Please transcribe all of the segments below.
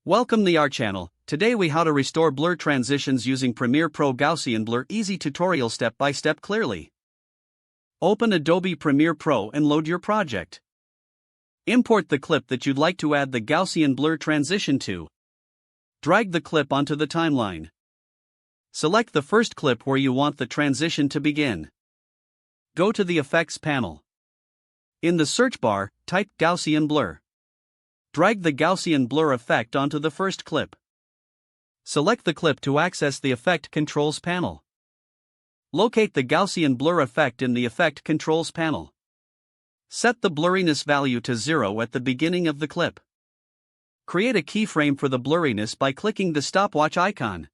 Welcome to our channel. Today we how to restore blur transitions using Premiere Pro Gaussian blur easy tutorial step by step clearly. Open Adobe Premiere Pro and load your project. Import the clip that you'd like to add the Gaussian blur transition to. Drag the clip onto the timeline. Select the first clip where you want the transition to begin. Go to the Effects panel. In the search bar, type Gaussian blur. Drag the Gaussian blur effect onto the first clip. Select the clip to access the Effect Controls panel. Locate the Gaussian blur effect in the Effect Controls panel. Set the blurriness value to 0 at the beginning of the clip. Create a keyframe for the blurriness by clicking the stopwatch icon.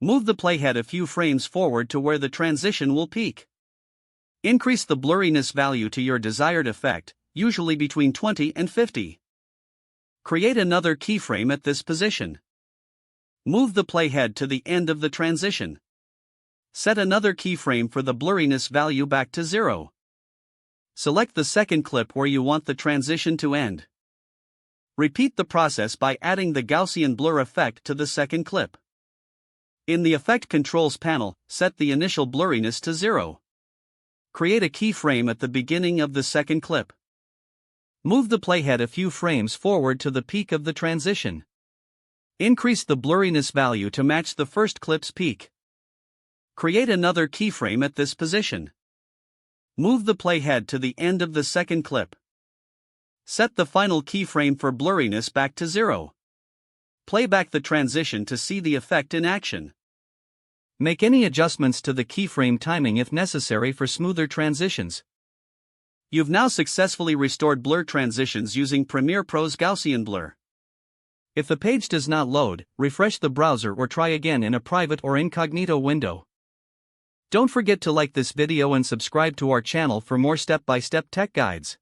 Move the playhead a few frames forward to where the transition will peak. Increase the blurriness value to your desired effect, usually between 20 and 50. Create another keyframe at this position. Move the playhead to the end of the transition. Set another keyframe for the blurriness value back to 0. Select the second clip where you want the transition to end. Repeat the process by adding the Gaussian blur effect to the second clip. In the Effect Controls panel, set the initial blurriness to 0. Create a keyframe at the beginning of the second clip. Move the playhead a few frames forward to the peak of the transition. Increase the blurriness value to match the first clip's peak. Create another keyframe at this position. Move the playhead to the end of the second clip. Set the final keyframe for blurriness back to 0. Play back the transition to see the effect in action. Make any adjustments to the keyframe timing if necessary for smoother transitions. You've now successfully restored blur transitions using Premiere Pro's Gaussian blur. If the page does not load, refresh the browser or try again in a private or incognito window. Don't forget to like this video and subscribe to our channel for more step-by-step tech guides.